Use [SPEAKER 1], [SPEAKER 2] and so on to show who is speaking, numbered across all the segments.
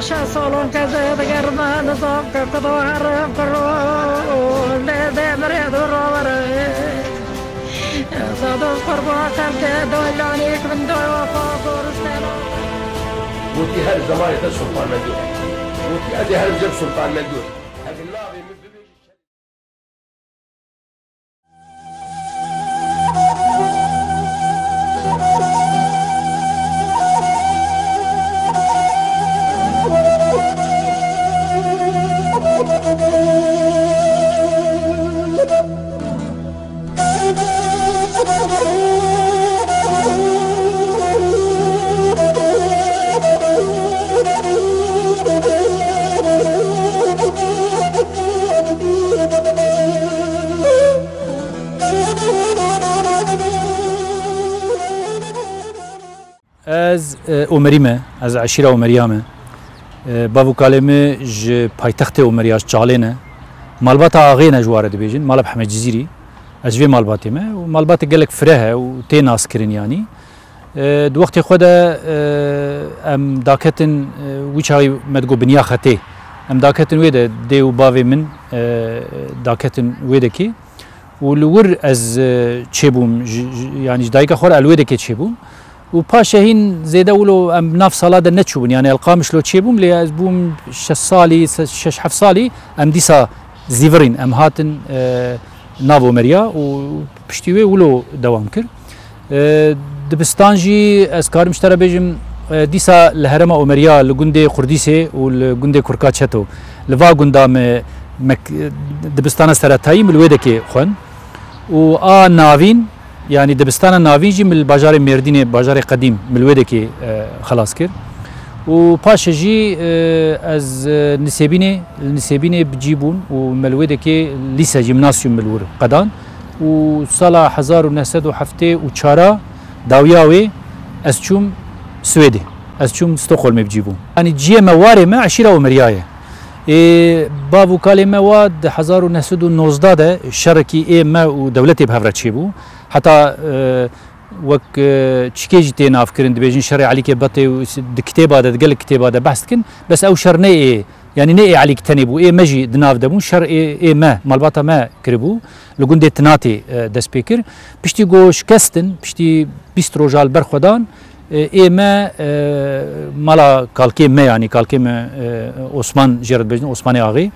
[SPEAKER 1] صالون كذا تقرب نصاب كقطوار كرول ده مريض الرابر صادق قربا كم دولاني من دوا فاقورستان
[SPEAKER 2] وتي هل زمان السلطان مندوب وتي ادي هل جب سلطان مندوب هذه النابي
[SPEAKER 3] از عمریمه از عشیره عمریامه باو کلمه ج پایتخت عمریاش چالینه مالبات آغینه جواره دبیجن مالب حمد جزیری از وی مالباتیمه و مالبات گلک فره و تی ناس کرین یعنی دو وقت خود ام داکتن ویچای مدگو بنیا خطه ام داکتن ویده دیو باوی من داکتن ویده کی ولور از چبوم يعني دايكا خور الويده كي تشيبوم وباشهين زيدا ولو ام ناف صاله نتشوبون يعني القامش لو تشيبوم لي ازبوم 6 صالي 6 صالي ام ديسا زيفرين ام هاتن نافو مريا وبشتيوي ولو دوام كر دبستانجي اسكار مشترى بيجم ديسا الهرم اومريا لغوندي قرديسي ولغوندي كركاتشتو لفا غوندام دبستان سراتاي ملويده كي خون و نافين يعني دبستان نافيجي من الباجار ميرديني باجار قديم من الويدكي خلاص كر وباشجي از نسيبيني بجيبون ومن الويدكي ليسا جيمناسيوم ملور قدان وصلا 1907 وشارا داوياوي اسچوم سويدي اسچوم ستوكهولم بجيبون يعني جي مواري ما عشيره ومريايه بابو كلمه واد 1919 ده شركي اي ما ودولتي بهفرتشي بو حتى وك تشكيجي تينا افكرين دبيجين شرع عليك بطي كتاب هذا قال كتاب هذا بحث كن بس او شر ني يعني ني عليك تنبو اي مجي دناف دبون شر اي ما مالباتا ما كربو لغوندي تناتي دا سبيكر بشتي غوش كاستن بشتي بيستروجال برخدان اي ما مالا كالكي ما يعني كالكي ما عثمان جرد بجن عثماني اغي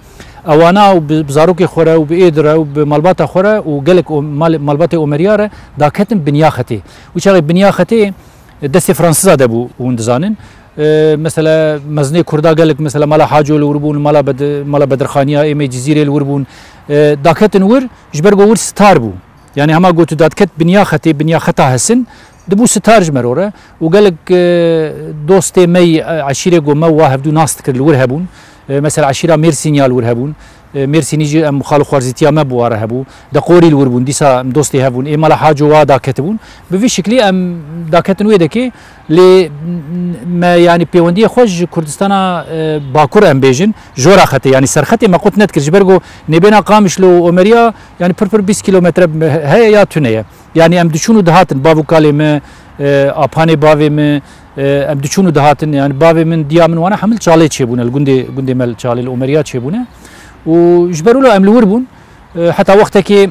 [SPEAKER 3] اوانا وبزاروكي خورا وبايدرا وبمالباتا خورا وقالك مالباتا اومرياره دا كتم بنياختي وشغل بنياختي دستي فرنسا دبو وندزانن مثلا مزني كردا قالك مثلا مالا حاجو الوربون مالا بدرخانيه اي جزيره الوربون دا كتن ور جبرغو ور ستار بو يعني هما قلت دات كت بنياختها هسن دبو ستارج مرورة وقالك دوستي مي عشيرة جو مو واحد دو ناس تكر الورهبون مثلا عشيرة ميرسينيال ورهبون ميرسيني جي مخالو خوارزيتيا ما بو رهبو دا قوري الوربون ديسا دوستي هبون اي مالا حاجو وادا كتبون بفي شكلي ام دا كتن ويدكي لي ما يعني بيونديه خوش كردستانا باكور ام بيجن جورا خطي يعني سرختي ما قلت نتكر جبرغو نبينا قامش لو اومريا يعني بر 20 كيلومتر هي يا تونيه يعني ام دشونو دهاتن بابو كلمه اباني بافي من ام دشونو دهاتن يعني بافي من ديا من وانا حمل شالي تشيبون الجندي مال شالي الامريات تشيبونه وجبروا له ام الوربون حتى وقتك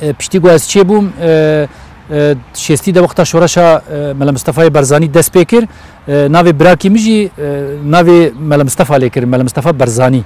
[SPEAKER 3] بشتي غاز تشيبوم شيستي ده وقتها شورشا مال مصطفى برزاني دس بيكر نافي براكي مجي نافي مال مصطفى ليكر مال مصطفى برزاني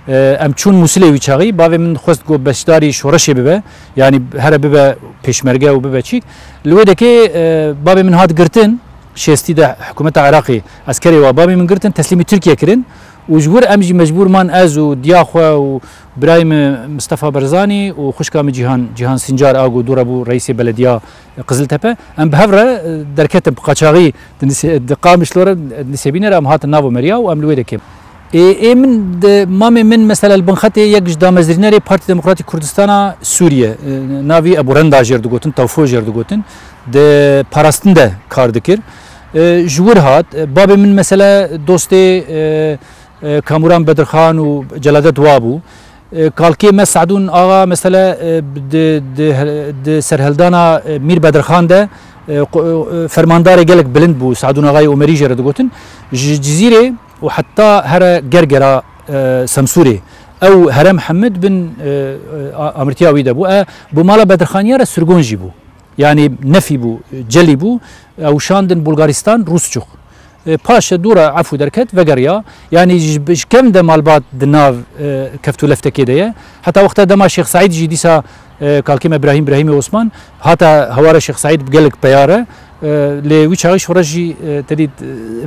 [SPEAKER 3] ام چون موسیلی ویچاقی باوی من خواست گو بشداری شورشی ببه یعنی هر ببه پیشمرگه و ببه چیک لوده که باوی من هات گرتن شیستی ده حکومت عراقی عسکری و باوی من گرتن تسلیمی ترکیه کرن وجبور امجی مجبور من از و دیاخو و برایم مصطفى برزانی و خوشکام جهان سنجار آگو دورابو رئیس بلدیا قزلتپه ام بهفره درکت بقاچاقی قامش لورا نسبینه را ام هات ناو مریا و ام لوده که اي من مامي من مثلا البنختي يجد دامزرينري بارتي ديمقراطي كردستان سوريا نافي ابو رندا جرد غوتن توفو جرد غوتن د باراستن ده كار دكر جور هات بابي من مثلا دوستي كاموران بدرخان وجلادت وابو كالكي مسعدون اغا مثلا د سرهلدانا مير بدرخان ده فرماندار قالك بلند بو سعدون اغاي عمري جرد غوتن جزيره وحتى هرا جرجرة سمسوري او هرا محمد بن امرتياوي دبو بمالا بدرخانيا را سرگون جيبو يعني نفي بو جلي بو او شاندن بلغارستان روسچوق باشا دورا عفو دركت وغريا يعني كم ده مالبات دناف كفتو لفته كده حتى وقت دما شيخ سعيد جي ديسا كالكيم ابراهيم عثمان حتى هوارا شيخ سعيد بقلك بياره لوي شاغش ورجي تريد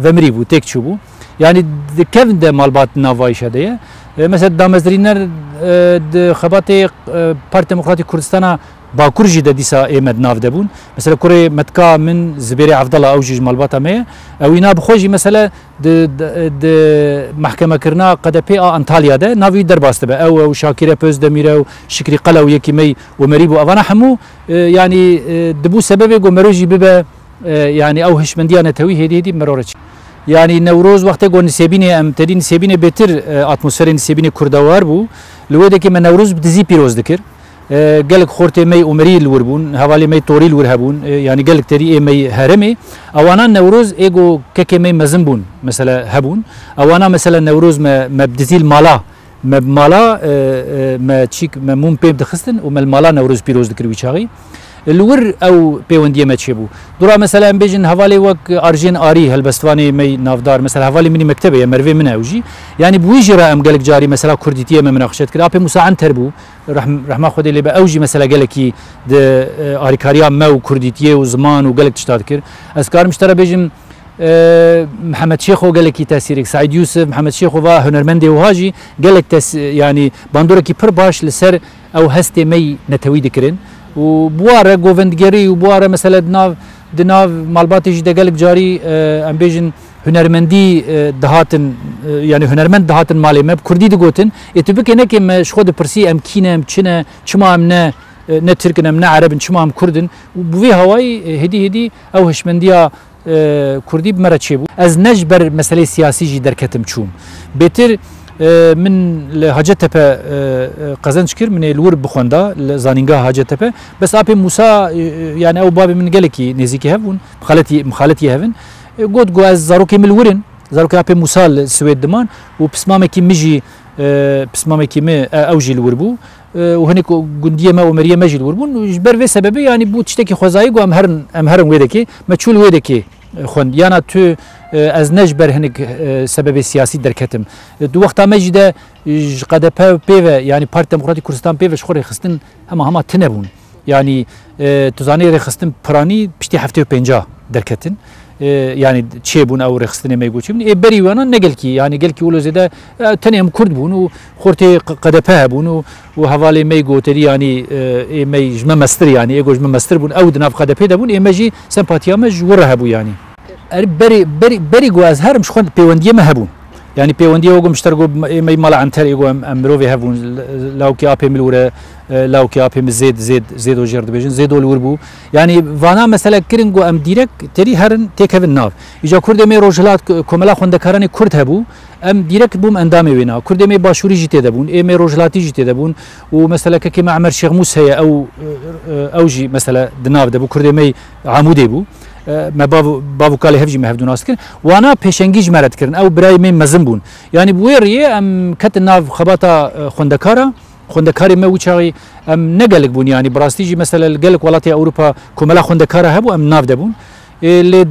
[SPEAKER 3] فمري بو تيك بو يعني كم ده مالبات نافاي شده مثلا دامزرينر خباتي بارت ديمقراطي كردستان باكور جي ديسا ايمد ناف دبون مثلا كوري متكا من زبيري عبد الله او جيج مالباتا مي او ينا بخوجي مثلا د محكمه كرنا قد بي انطاليا ده نافي درباست او شاكيره بوز دميره شكري قلا ويكي مي ومريبو افانا حمو يعني دبو سبب مروجي ببا يعني او هشمنديانه توي هدي مرورج يعني نوروز وقت گون نسبینه ام تری نسبینه بهتر اتمسفر نسبینه کردوار بو لوده که من نوروز بدزی پیروز دکر قالك خورتي مي عمري الوربون حوالي مي طوري الورهبون يعني قالك تري مي هرمي او انا نوروز ايجو ككي مي مزنبون مثلا هبون او انا مثلا نوروز ما بدزي المالا ما بمالا ما تشيك ما مون بيب دخستن وما المالا نوروز بيروز دكر ويشاغي الور او بيونديه ما تشبو درا مثلا بيجن حوالي وك ارجين اري هلبستواني مي نافدار مثلا حوالي مني مكتبه مروي من اوجي يعني بويجرا ام قالك جاري مثلا كرديتيه من مناقشات كده ابي موسى عنتر بو رحمه خدي اللي باوجي مثلا قالكي د اريكاريا ما وكرديتيه وزمان وقالك تشتاد كر اسكار مشترى بيجم محمد شيخ وقالك تاثيرك سعيد يوسف محمد شيخ وفا هنرمندي وهاجي قالك يعني باندوركي بر باش لسر او هستي مي نتوي دكرن وبواره جوفندگری و بواره مثلا دناف مالباتی جدا قالك جاري ام بيجن هنرمندي دهاتن يعني هنرمند دهاتن مالي ما بكردي دغوتن اتبك انك مش خود برسي ام كينا ام چنا چما ام نه تركن ام نه عرب چما ام كردن وبوي هواي هدي او هشمنديا كردي بمره چيبو از نجبر مساله سياسي جي دركتم چوم بيتر من هاجتپه قزنجكر من الور بخوندا زانينغا هاجتپه بس ابي موسى يعني او بابي من قالكي نزيكي هفون مخالتي هفن قد جو از زاروكي من الورن زاروكي ابي موسى السويد دمان وبسمامكي مجي بسمامكي ما اوجي الوربو وهنيك جنديه ما ومريه مجي الوربون جبر في سببي يعني بو تشتكي خوزاي جو امهرن ويدكي ما تشول ويدكي خوند يانا تو از نجبر هنك سبب سياسي دركتم دو وقت مجده قد بيفا يعني بارت ديمقراطي كردستان بيفا شخور خستن هما تنبون يعني تزاني رخستن براني بشتي هفته 50 دركتن يعني تشيبون او رخصتني ما يقول شيء بري وانا نقلكي يعني قالكي ولو زيدا تنيم كرد بون وخورتي قدبها بون وحوالي ما يقول تري يعني ما يجمع مستر يعني يقول جمع مستر بون او دناف قدبها بون ما يجي سمباتيا ما جورها يعني بري جواز هرم شخون بيونديه ما هبون يعني بيونديه وقوم اشترقوا ما يمال عن تري يقوم امروفي هبون لو كي ابي ملوره لو كي ابي زيد وجرد بيجن زيد الوربو يعني فانا مثلا كرنجو ام ديرك تري هرن تيكفن ناف اجا كرد مي روجلات كوملا خوندكاراني كرد هبو ام ديرك بوم اندامي وينا كرد مي باشوري جيتي دبون اي مي روجلاتي جيتي دبون ومثلا كي معمر شيخ موسى او جي مثلا دناف دبو كرد مي عمودي بو ما بابو كالي هفجي ما هفدون اسكن وانا بيشنجيج مرد كرن او براي مين مزنبون يعني بويري ام كت ناف خباتا خوندكاري ما وچاغي ام نقلك بون يعني براستيجي مثلا قالك ولاتي اوروبا كملا خوندكارا هبو ام ناف دبون اللي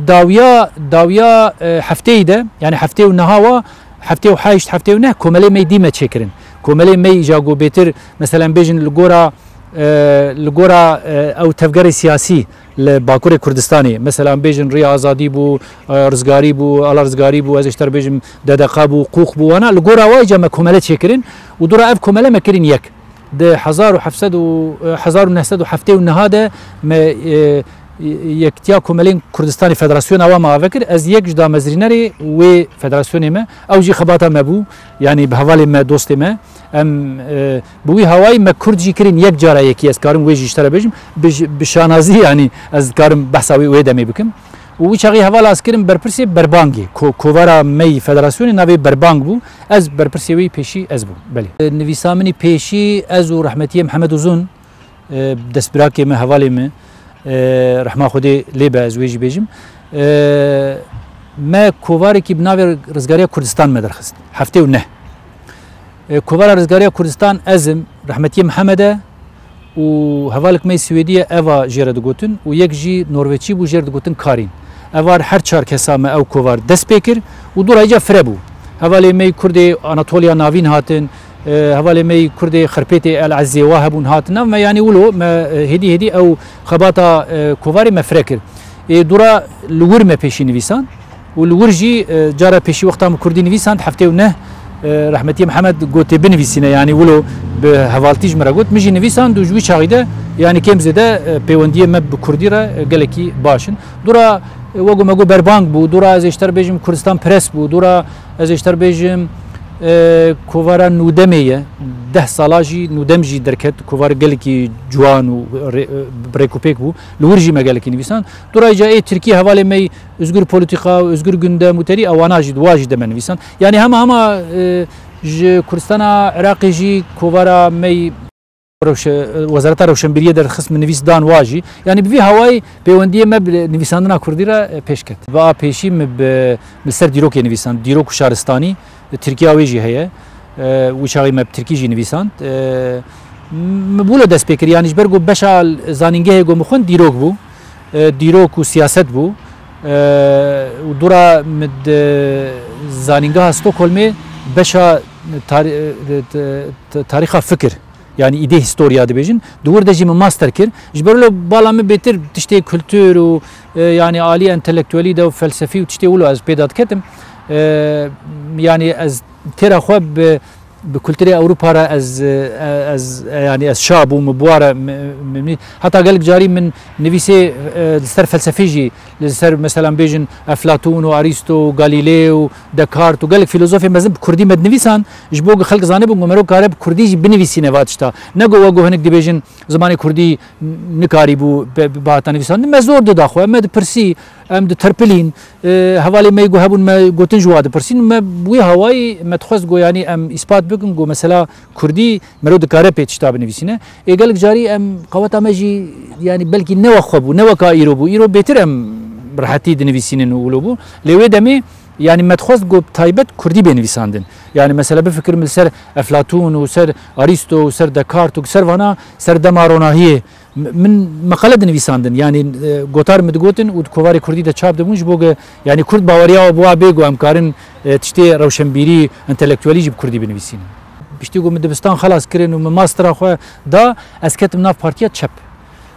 [SPEAKER 3] داويا حفتي ده يعني حفتي ونهاوا حفتي وحايشت حفتي ونه كملي ما ديما تشكرن كملي ما جاغو بيتر مثلا بيجن لغورا او تفكير سياسي لباكور كردستاني مثلا بيجن ريا ازادي بو رزقاري بو على رزقاري بو از اشتر بيجن ددقه بو قوق بو وانا لغورا واجا ما كمله تشكرن ودورا اف كمله ما كرين يك ده 1900 حفتي ونهاده ما يكتيا كملين كردستاني فدراسيون او ما فكر از يك جدا مزرينري و فدراسيون ما او جي خباتا ما بو يعني بحوالي ما دوست ما ام بوي هواي ما كردجي كرين يك جارا يكي از كارم ويجي اشترى بيجم بشانازي يعني از كارم بحثاوي ويدمي بكم وشغي حوالا اسكرم برپرسي بربانگي كوفارا مي فدراسيون ناوي بربانگ بو از برپرسي وي پیشي از بو بله نويسامني پیشي از رحمتي محمد وزون دسبراكي ما حوالي ما رحمه خدي ليبا از ويجي بيجم ما کوواری کی بناوی رزگاری کردستان مدرخست هفته و نه کووار رزگاری کردستان ازم رحمتی محمده و هوالک می سوئدیه اوا جرد گوتن و یک جی نروژی بو جرد گوتن کارین اوار هر چهار کسام او کووار دست بکر و دور ایجا فربو هوالی می کرد آناتولیا ناوین هاتن هوالی می کرد خرپیت العزی واهبون هاتن ما یعنی ولو ما هدی او خباتا کوواری مفرکر دورا لور ما پیشی نویسان و لور جی جارا پیشی وقتا کردی نویسان هفته و نه رحمتی محمد گوته بنویسینه یعنی ولو به حوالتیج مرا گوت میجی نویسان دو جوی چاقیده یعنی کم زده پیوندی ما به کردی را گلکی باشن دورا وگو مگو بربانگ بو دورا از اشتر بیجم کردستان پرس بو دورا از اشتر بیجم کووارا نودمیه 10 سالاجی نودم جی درکت کووار گلکی جوان و بریکوپیک بو لورجی مگلکی نویسان دورا جای ترکیه حواله می özgür politika özgür gündem muteri avanajı duajı demen nivîsan yani hema ji Kurdistan'a Iraqê jî kovara me Wezareta Rewşenberiye derxist nivîs dan wajî yani bi vî hawayê pêwendiye me nivîsandina Kurdî re pêş ket va pêşî me ser dîrokê nivîsand dîrok û şaristanî Tirkiya wê jî heye wî çaxî me Tirkî jî nivîsand me bûle dest pê kir yani ji ber got beşa zanîngehê got min xwend dîrok bû dîrok û siyaset bû ودورا مد زانینگاه استوکهلم بشا تاریخ فکر yani ide historia dibêjin dûr de jî min master kir ji ber bala me bêtir tiştê kültür û yani alî entelektüelî de û felsefî û tiştê wilo ez pêda diketim yani ez têra xwe bi kültürê Ewropa re ez yani ez şab û min buware heta gelek carî min nivîsê li ser felsefê jî li ser mesela bêjin Eflatûn û Arîsto û Galîlê û Descartes û gelek filozofê mezin bi Kurdî me dinivîsan ji bo xelk zanibûn ku merok kare bi Kurdî jî binivîsîne va tişta ne got wego hinek dibêjin zimanê Kurdî nikarîbû bihata nivîsandin me zor didaxwe me dipirsî em diterpilîn hevalê me got hebûn me gotin ji wa dipirsîn me wî hawayê me dixwest got yanî em îspat bikin got mesela Kurdî merok dikare pê tişta binivîsîne gelek carî em qeweta me jî yani belkî ne xwe bû ne weka îro bû îro bêtir em rahatî dinivîsînin û wilo bû lê wê demê yani me dixwest got taybet Kurdî bênivîsandin yani mesela bifikirim li ser Eflatûn û ser Arîsto û ser Descartes û ser vana ser dema ronahiyê min meqale dinivîsandin yani gotar min digotin û kovarê Kurdî de çap dibûn ji bo yani Kurd baweriya û buwa bê got em karin tiştê rewşenbîrî entelektüelî jî bi Kurdî binivîsînin piştî got min dibistan xelas kirin û min mastera xwe da ez ketim nav partiya çep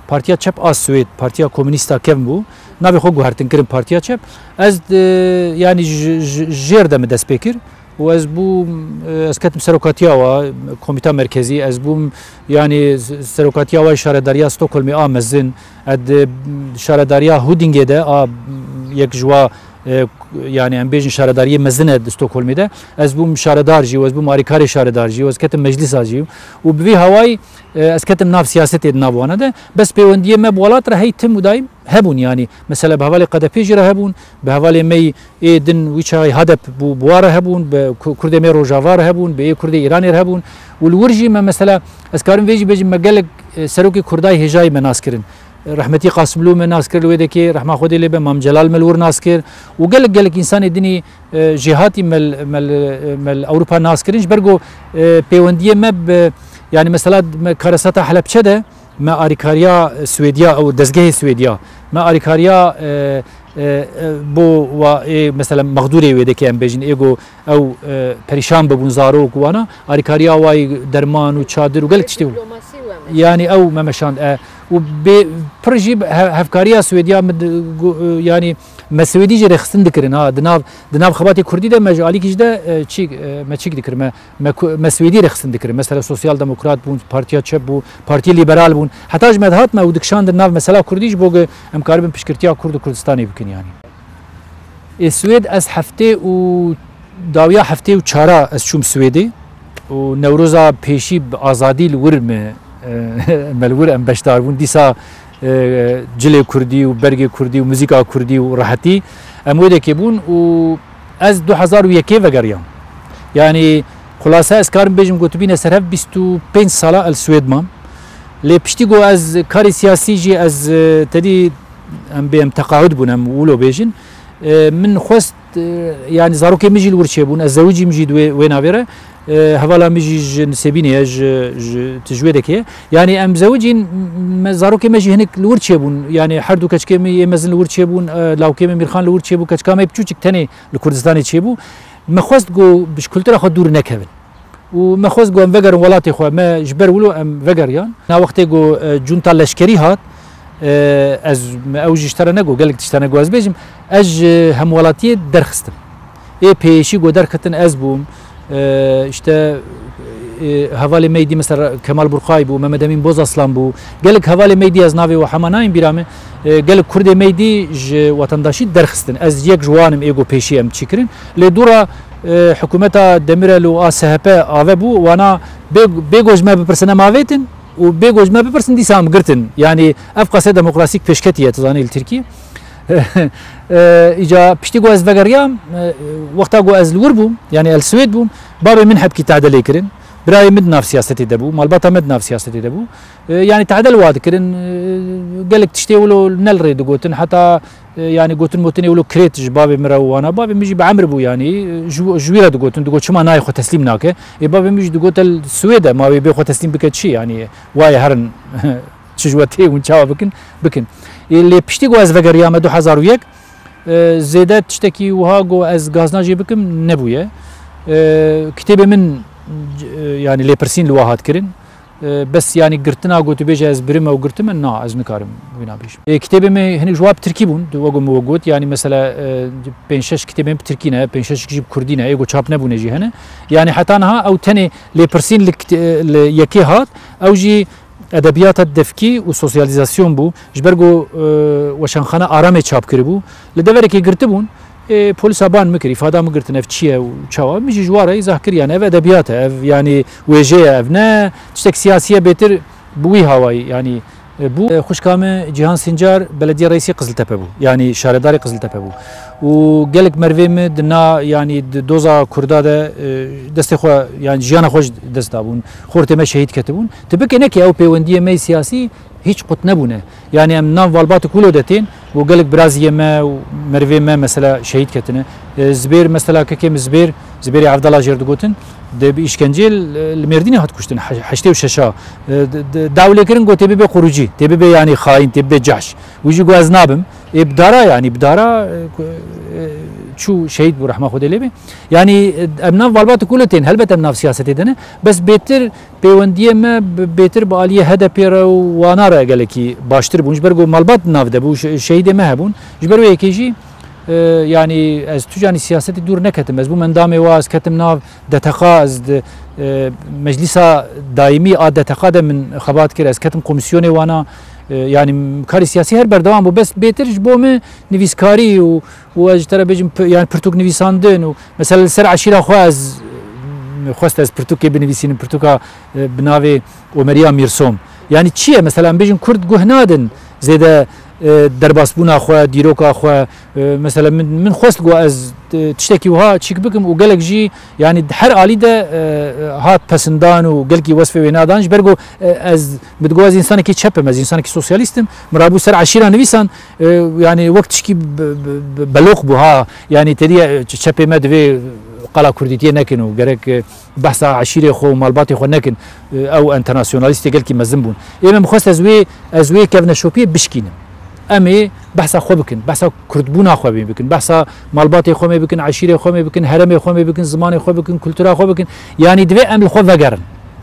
[SPEAKER 3] Partiya Çep a Swêd Partiya Komünîsta kevm bû navê xwe guhertin kirin Partiya Çep ez yani jêr de min dest pê kir û ez bûm ez ketim serokatiya wa Komîta Merkezî ez bûm yani serokatiya wa şaredariya Stockholmê a mezin ed şaredariya Hudingê de a yek ji wa yani em bêjin şaredariyê mezin e di Stockholmê de ez bûm şaredar jî ez bûm alîkarê şaredar jî ez ketim meclîsa jî û bi vî hawayê ez ketim nav siyasetê di nav wan de bes pêwendiyê me bi welat re hey tim û daîm hebûn yani mesela bi hevalê qedepê jî re hebûn bi hevalê me ê din wî çaxî hedep bû buwa re hebûn bi Kurdê me Rojava re hebûn bi ê Kurdê Îranê re hebûn û li wir jî me mesela ez karim vê jî bêjim me gelek serokê Kurdayê hêjayê me nas kirin رحمتی قاسملو من ناس کرد ویده که رحمه خودی لبه مام جلال ملور ناس کرد و گلک انسان دینی جهاتی مل اروپا ناس کردنش برگو پیوندیه مب yani mesela Karasata Halepçe'de me arikariya Swedya او dezgehê Swedya me arikariya bo mesela mağdurê wê deke em bêjin ego ew perişan bibûn zarok wana arikariya wayê derman û çadir û gelek tiştê yani ew me meşand û pir jî hevkariya Swedya yani me Swedî jî rexistin dikirin ha di nav xebatê Kurdî de me ji alîkî jî de me çîk dikirin me Swedî rexistin dikirin mesela Sosyal Demokrat bûn Partiya Çep bû Partiya Liberal bûn heta ji me dihat me û dikişandin nav mesela Kurdî ji bo em karibin piştgirtiya Kurd û Kurdistanê bikin yani Swêd ez heftê û dawiya heftê û çara ez çûm Swêdê û Newroza pêşî bi azadî li wir me melwir em beşdar bûn dîsa cilê Kurdî û bergê Kurdî û muzîka Kurdî û rahetî em wê dekê bûn û ez 2001 vegeriyam yani xulase ez karim bêjim gotibîne serhev 25 sala el Swêd mam lê piştî got ez karê siyasî jî ez tedî em bê em teqaüd bûn em wilo bêjin من خواست يعني زاروك مجي الورشيبون الزوجي مجي وين عبيره هوالا مجي نسبيني تجويدك يعني ام زوجين زاروك مجي هناك الورشيبون يعني حردو كشكمي مثلا الورشيبون لو كيم ميرخان الورشيبو كشكامي بتشوك تاني الكردستاني تشيبو ما خواست جو بش كلترا خد دور نكهبن وما خواست جو ام فجر ولاتي خو ما جبر ولو ام فجر يعني نا وقت جو جونتا لشكري هات از اوج اشترى نگو قالك تشترى نگو از بيجم اج هم ولاتي درخستم اي بيشي جو درختن از بوم اشتا هوالي ميدي مثلا كمال برقاي بو محمد امين بوز اصلان بو قالك هوالي ميدي از ناوي وحماناين بيرامه قالك كردي ميدي وطنداشي درخستن از يك جوانم ايجو بيشي ام تشكرين لدورا حكومتا دمير لو اسهبا اوبو وانا بيجوج ما ببرسنا مافيتن وبيجوج ما ببرسن دي سام قرتن يعني افقا سي ديمقراطيك بشكتيه تزاني التركي اجا بشتي جواز فغريام وقتا جواز الوربو يعني السويد بو بابي منحب كي تعدل يكرن براي مدنا في سياستي دبو مالباتا مدنا في سياستي دبو يعني تعدل واد كرن قالك تشتي ولو نلري دقوتن حتى يعني قوتن موتني ولو كريت بابي مروانه بابي ميجي بعمر بو يعني جويره دقوتن دقوت شما ناي خو تسليم ناكه بابي ميجي دقوت السويد ما بي خو تسليم بكت شي يعني واي هرن تشجوتي ونشاو بكن اللي بشتي جواز فغريام 2001 زيادات تشتكي وهاجو از غازناجي بكم نبويه كتابه من يعني لي برسين لواهات كرين بس يعني قرتنا قلت بيجي از بريمه وقرتم نا از نكارم وين ابيش كتابه ما هني جواب تركي بون وقو موجود يعني مثلا بينشش كتابه بتركينا بينشش جيب كردينا ايجو تشاب نبو نجي هنا يعني حتى انها او تاني لي برسين يكي هات او جي ادبيات الدفكي وسوسياليزاسيون بو جبرجو وشنخانه ارامي تشاب كربو لدوركي قرتبون بوليس ابان مكري فادا مقرت نفتشيه وشوا ميجي جواره يذكر يعني ادبيات يعني وجيه افنا تشتك سياسيه بيتر بوي هواي يعني بو خوشكامه جيهان سنجار بلديه رئيسي قزلتبه بو يعني شارداري قزلتبه بو وقالك مروي مدنا يعني دوزا كردا دست خو يعني جيانا خوش دست دابون خورته ما شهيد كتبون تبك انك او بيونديه مي سياسي هيك قط نبونه يعني ام نام والبات كله دتين وقالك برازيه ما ومروي ما مثلا شهيد كتنه زبير مثلا كيم زبير عبد الله جردقوتن ده بإشكنجيل المرديني هات كشتن حشتي وششا داولة كرن قو تبي بخروجي تبي يعني خاين تبي جحش ويجي قو أزنابم بدارا يعني بدارا شو شهيد برحمة خود ليه يعني أبناء والبات كلتين هل بتأبناء سياستي دنا بس بيتر بيونديه ما بيتر باليه هذا بيرا وانا رأي كي باشتر بونش برجو مالبات ناف ده بو شهيد ما هبون جبروا يكيجي يعني از تو جاني سياسة دور نكتم از بو من دامي واز كتم ناف دتقا از مجلس دائمي دتقا ده من خبات كده از كتم كوميسيوني وانا يعني كاري سياسي هر بردوام بو بس بيترج بوم نويسكاري و اجترا بيجم يعني برتوك نويساندن مثلا سر عشيرة خواز خواست از برتوك بنويسين برتوكا بناوي ومريا ميرسوم يعني تشيه مثلا بيجم كرد جهنادن زيدا درباس بونا خو ديروكا خو مثلا من خواست جو از تشتكي وها تشيك بكم وقالك جي يعني حر علي ده هات بسندان وقالك وصفه وينادانش برجو از بتجوز انسان كي تشبه از انسان كي سوسياليستم مرابو سر عشيره نويسان يعني وقت تشكي بلوق بها يعني تدي تشبه ما دفي قلا كرديتي نكن وقالك بحث عشيره خو مالباتي خو نكن او انترناسيوناليست قالك مزنبون اما مخصص ازوي كيفنا شوبي بشكينه امي بحثا خو بكن بحثا كردبونا خو بكن بحثا مالباتي خو بكن عشيره خو بكن هرمي خو بكن زماني خو بكن كلتورا خو بكن يعني دبي ام خو فغرن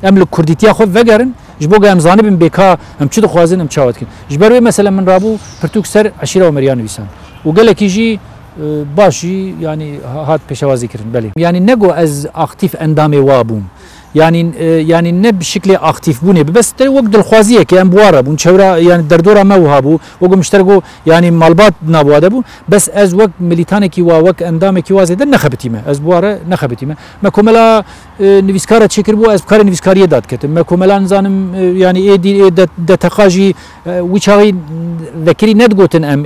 [SPEAKER 3] ام الكرديتيا خو فغرن جبوغا ام زانب بكا ام تشد خوازن ام تشاوتكن جبروي مثلا من رابو برتوك سر عشيره ومريان ويسان وقال لك يجي باشي يعني هات بشوازي كرن بلي يعني نجو از اكتيف اندامي وابون يعني نب بشكل اكتيف بوني بس وقت الخوازيه كي ام بواره بون شورا يعني دردوره ما وهابو وقم مشتركو يعني مالبات نابو ادبو بس از وقت ميليتانكي وقت اندامكي وازيد نخبتيمه از بواره نخبتيمه ما كملا نفيسكاره تشكربو از بكار نفيسكاريه دات كتم ما كملا نزانم يعني اي دي تقاجي ويشاغي ذكري ندغوتن ام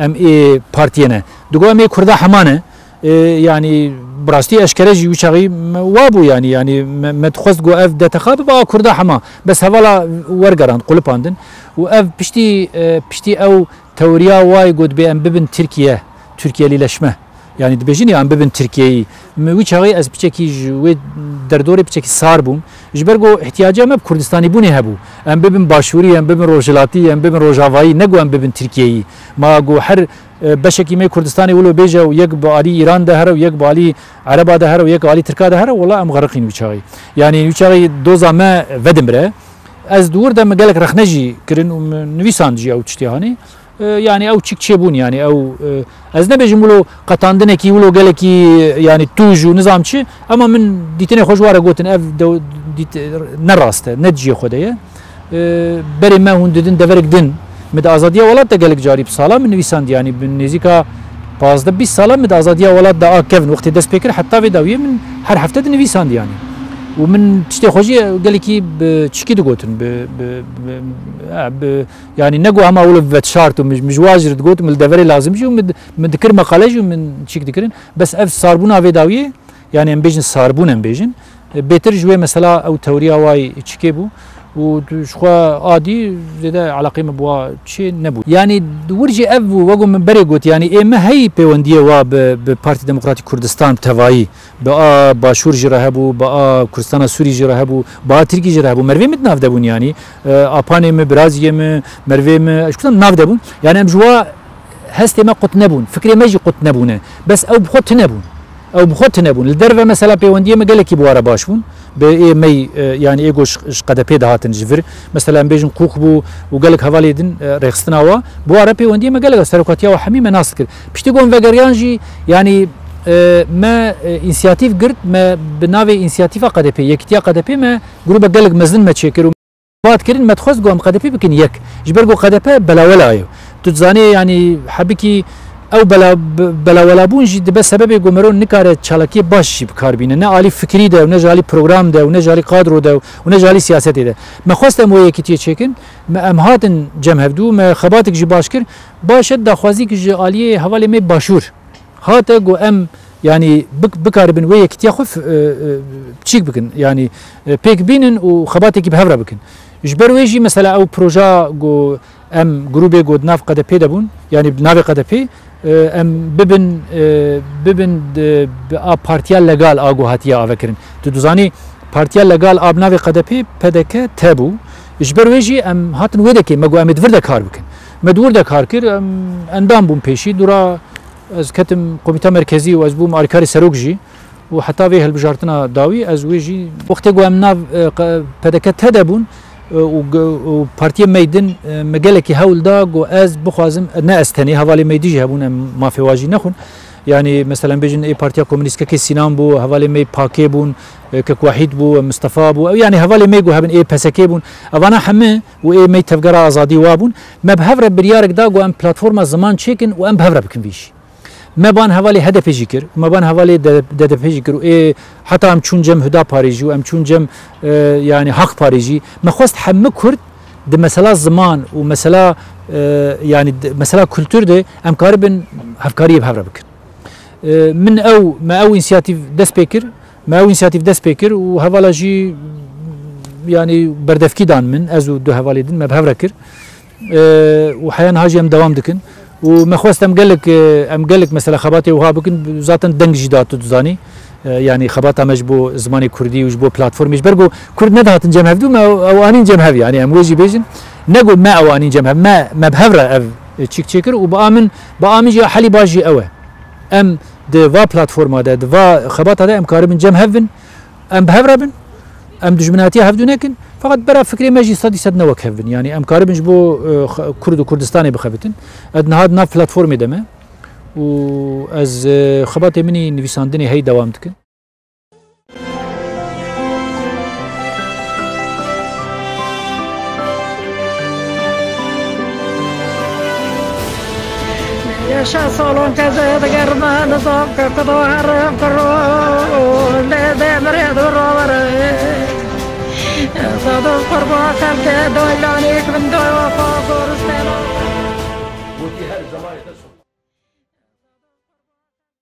[SPEAKER 3] اي بارتينا دغو ام كردا حمانه يعني براستي اشكرجي وشغي وابو يعني ما تخص جو اف دتخاب با كردا حما بس هوالا ورغران قلباندن و اف بشتي او توريا واي قد بي ام ببن تركيا Türkiye'lileşme. Yani dibêjin yan bibin Tirkiyeyî. Wî çaxê ez piçekî ji wê derdorê piçekî sar bûm. Ji ber got ihtiyaca me Kurdistanî bûnê hebû. Em bibin Başûrî, em bibin Rojhilatî, em bibin Rojavayî, ne got em bibin Tirkiyeyî. Ma got her beşekî me Kurdistanê wilo bêje û yek bi alî Îran de here û yek bi alî Ereba de here û yek alî Tirka de here wala em xeriqîn wî çaxê. Yani wî çaxê doza me vedimre. Ez dûr de me gelek rexne jî kirin û nivîsand jî ew tiştîhanî. Yani ew çik çêbûn yani ew ez nebêjim wilo qetandinekî wilo gelekî yani tûj û nizam çi ama min dîtinê xwe ji ware gotin ev ne rast e ne ciyê xwe de ye berê me hûn didin deverek din me de azadiya welat de gelek carî bi sala min nivîsand yani bi nêzîka 15-20 sala me de azadiya welat de a kevin wextê dest pê kir heta vê dawiyê min her hefte de nivîsand yani. ومن تشتي خوجي قال لك تشكي دقوتن يعني نقو هما ولا بتشارت ومش واجر دقوت من الدفري لازم جو من ذكر مقاله جو من تشيك ذكرن بس اف صاربونا في داويه يعني ام بيجن صاربون ام بيجن بيتر جوي مثلا او توريا واي تشكيبو وشخوا عادي زيدا علاقه مبوا شيء نبو يعني ورجي اف وقو من بري قوت يعني ايه ما هي بيونديه وا ببارتي ديمقراطيك كردستان تواي با باشور جرهبو با كردستان سوري جرهبو با تركي جرهبو مروي مت ناف دبون يعني اباني م برازيه م مروي م اشكون ناف دبون يعني ام جوا هستي ما قط نبون فكري ما يجي قط نبونه بس او بخوت نبون او بخوت نبون الدربه مثلا بيونديه ما قالك بواره باشون به مي يعني ايجوش قد بيد هاتن جفر مثلا بيجن قوق بو وقالك حوالي دن رخصتناوا بو عربي وندي ما قالك سرقاتيا وحميمه ناس كر بشتيغون فغريانجي يعني ما انسياتيف قرد ما بناوي انسياتيفا قد بي يكتيا قد بي ما جروب قالك مزن ما تشكر وات كرين ما تخص قوم قد بي بكن يك جبرغو قد بي بلا ولا تزاني يعني حبكي او بلا ولا بونجي بس سبب گمرون نکاره چالاکی باش بکار بینه نه عالی فکری ده و نه جالی پروگرام ده و نه جالی قادر ده و نه جالی سیاست ده ما خواستم و یکی چکن ما ام هاتن جمع هفدو ما خباتك جي باشكر باشد دا خوازي جي عالی حوالی می باشور هاته گو ام يعني بكار بن ويا كتيا خف تشيك بكن يعني بيك بينن وخباتك بهفرة بكن جبر ويجي مثلا او بروجا جو ام جروبي جو ناف قد بي دبون يعني ناف قد بي ام ببن بارتيال ليغال اگو هاتيا افكرن تدوزاني بارتيال ليغال اب ناف قد بي بدك تابو جبر ويجي ام هاتن ودكي مگو ام دور دا كار بكن مدور دا كار كر اندام بون بيشي دورا از كتم قوميتا مركزي واز بوم اركاري سروكجي وحتى في هالبجارتنا داوي از ويجي وقت جو ام ناف بدك تدبون وبارتي ميدن مجالك هول دا جو از بخوازم ناستني حوالي ميديجي هبون ما في واجي نخون يعني مثلا بيجن اي بارتيا كومونيست كي سينام بو حوالي مي باكي بون كك وحيد بو مصطفى بو يعني حوالي مي جو هبن اي بسكي بون اوانا حمه و اي مي تفقرا ازادي وابون ما بهفر بريارك دا جو ام بلاتفورم زمان تشيكن و ام بهفر بكن بيش ما بان حوالي هدف ذكر ما بان حوالي هدف ذكر اي حتى ام چون جم هدا باريجي ام چون جم يعني حق باريجي ما خواست حم كرد ده مساله زمان ومساله يعني مساله كولتور ده ام قاربن افكاريه بهفر بكن من او ما او انسياتيف دس بيكر ما او انسياتيف دس بيكر وهوالا جي يعني بردفكي دان من ازو دو حوالي دن ما بهفر كر وحيان هاجي ام دوام دكن وما خواست ام قال لك مثلا خباتي وها بكن ذاتا دنج جدات تزاني يعني خباتا مجبو زماني كردي وجبو بلاتفورميش برغو كرد ندهات جمع هفدو ما اوانين جمع هف يعني ام وجي بيجن نقول ما اوانين جمع ما بهفره اف تشيك تشيكر وبامن جي حلي باجي اوه ام دفا بلاتفورما ده دفا خباتا ده ام كاربن جمع هفن ام بهفره ام دجمناتي هفدو نكن فقط برا فكري ماجي صدي سدنا وكهفن يعني ام كاربن جبو كرد وكردستاني بخبتن ادنا هاد ناف بلاتفورمي دمه و از خباتي مني نويساندني هي دوام دكن
[SPEAKER 1] يا صالون كذا دقرما نصاب كذا حرم كرو ده مريض الروار صادق قربا كم دولاني كم دوا فوق